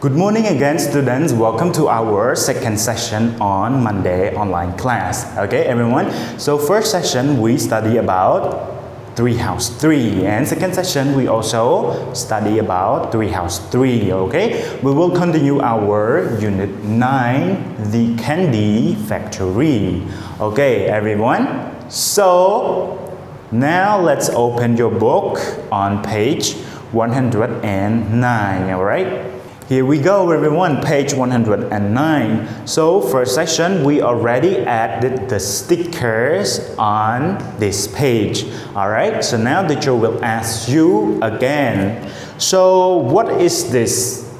Good morning again, students. Welcome to our second session on Monday online class. Okay, everyone. So first session we study about Treehouse 3, and second session we also study about Treehouse 3. Okay, we will continue our unit 9, the candy factory. Okay, everyone. So now let's open your book on page 109. All right. Here we go, everyone, page 109. So first section, we already added the stickers on this page. Alright, so now the teacher will ask you again. So what is this,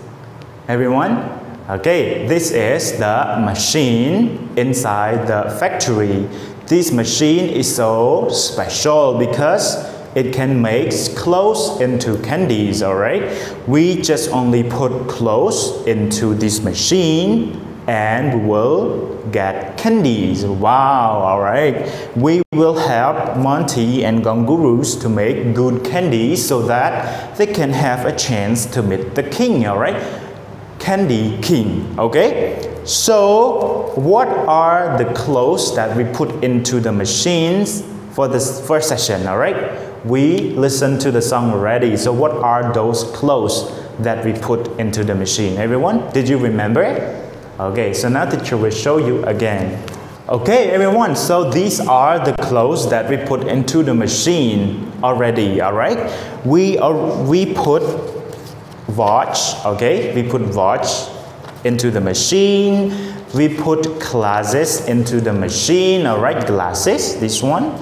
everyone? Okay, this is the machine inside the factory. This machine is so special because it can make clothes into candies, alright? We just only put clothes into this machine and we will get candies. Wow, alright? We will help Monty and Gongurus to make good candies so that they can have a chance to meet the king, alright? Candy king, okay? So, what are the clothes that we put into the machines for this first session, alright? We listened to the song already. So what are those clothes that we put into the machine? Everyone, did you remember it? Okay, so now the teacher will show you again. Okay, everyone, so these are the clothes that we put into the machine already, alright? We put watch, okay? We put watch into the machine. We put glasses into the machine, alright? Glasses, this one.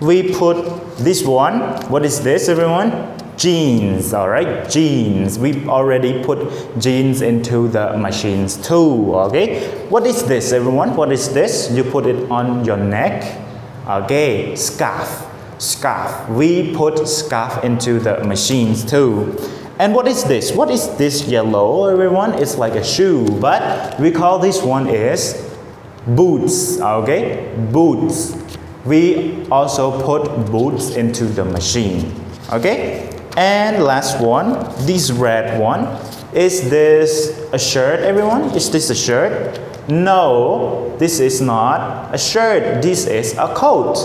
We put this one. What is this, everyone? Jeans, alright? Jeans. We already put jeans into the machines too, okay? What is this, everyone? What is this? You put it on your neck. Okay, scarf. Scarf. We put scarf into the machines too. And what is this? What is this yellow, everyone? It's like a shoe, but we call this one is boots, okay? Boots. We also put boots into the machine, okay? And last one, this red one. Is this a shirt, everyone? Is this a shirt? No, this is not a shirt. This is a coat.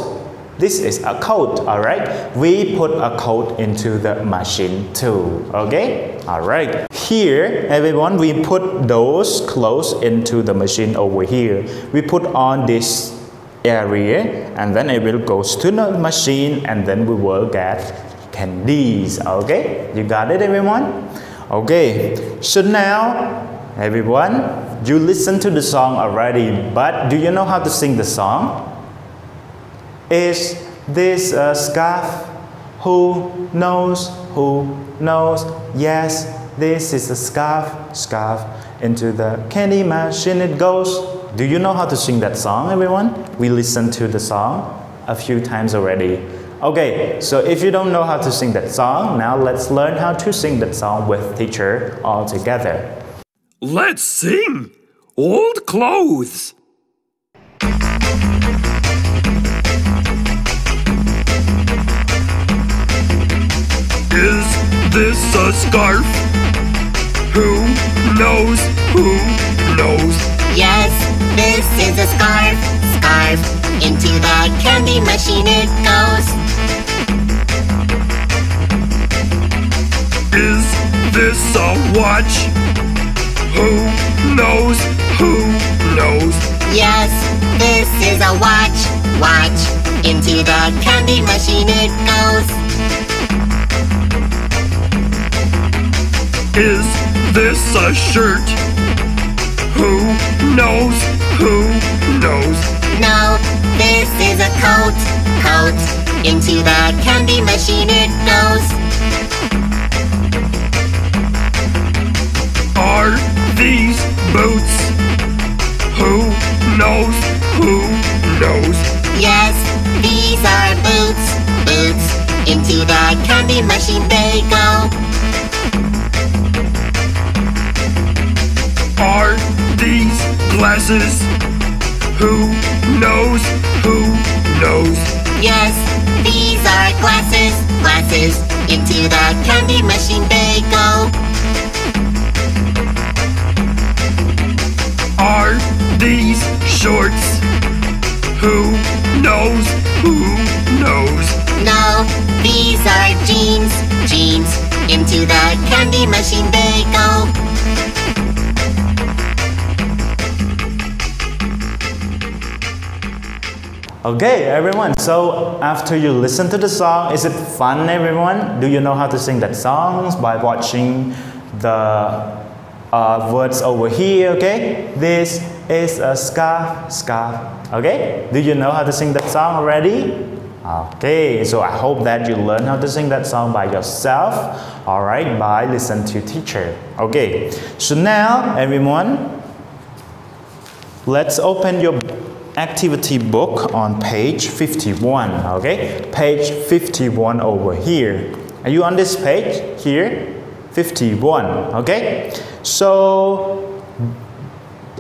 This is a coat, alright? We put a coat into the machine too, okay? Alright. Here, everyone, we put those clothes into the machine over here. We put on this area and then it will go to the machine and then we will get candies, okay? You got it, everyone? Okay, so now everyone, you listen to the song already, but do you know how to sing the song? Is this a scarf? Who knows? Who knows? Yes, this is a scarf. Scarf. Into the candy machine it goes. Do you know how to sing that song, everyone? We listened to the song a few times already. Okay, so if you don't know how to sing that song, now let's learn how to sing that song with teacher all together. Let's sing Old Clothes. Is this a scarf? Who knows? Who knows? Yes, this is a scarf. Scarf. Into the candy machine it goes. Is this a watch? Who knows? Who knows? Yes, this is a watch. Watch. Into the candy machine it goes. Is this a shirt? Who knows? Who knows? No, this is a coat. Coat. Into the candy machine it goes. Are these boots? Who knows? Who knows? Yes, these are boots. Boots. Into the candy machine they go. Are these glasses? Who knows? Who knows? Yes, these are glasses. Glasses. Into the candy machine they go. are these shorts? Who knows? Who knows? No, these are jeans. Jeans. Into the candy machine they go. Okay, everyone. So after you listen to the song, is it fun, everyone? Do you know how to sing that song by watching the words over here? Okay, this is a scarf, scarf. Okay, do you know how to sing that song already? Okay, so I hope that you learn how to sing that song by yourself. All right, by listen to teacher. Okay, so now everyone, let's open your activity book on page 51. Okay, page 51 over here. Are you on this page here? 51. Okay, so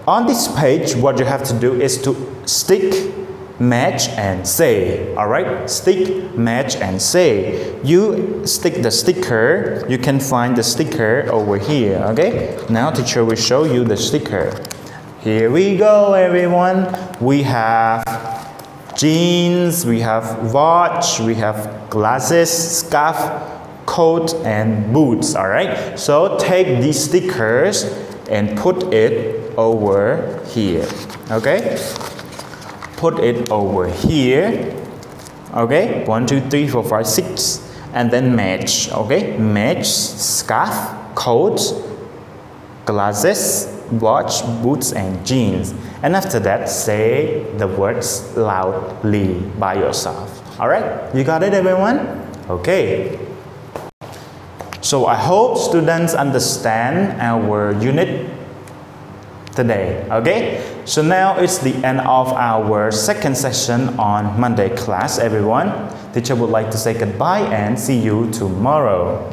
on this page what you have to do is to stick, match and say. All right, stick, match and say. You stick the sticker, you can find the sticker over here. Okay, now teacher will show you the sticker. Here we go, everyone. We have jeans, we have watch, we have glasses, scarf, coat and boots. All right, so take these stickers and put it over here. Okay, put it over here. Okay, 1 2 3 4 5 6 and then match. Okay, match scarf, coat, glasses, watch, boots and jeans. And after that, say the words loudly by yourself. All right, you got it, everyone? Okay. So I hope students understand our unit today. Okay, so now it's the end of our second session on Monday class, everyone. Teacher would like to say goodbye and see you tomorrow.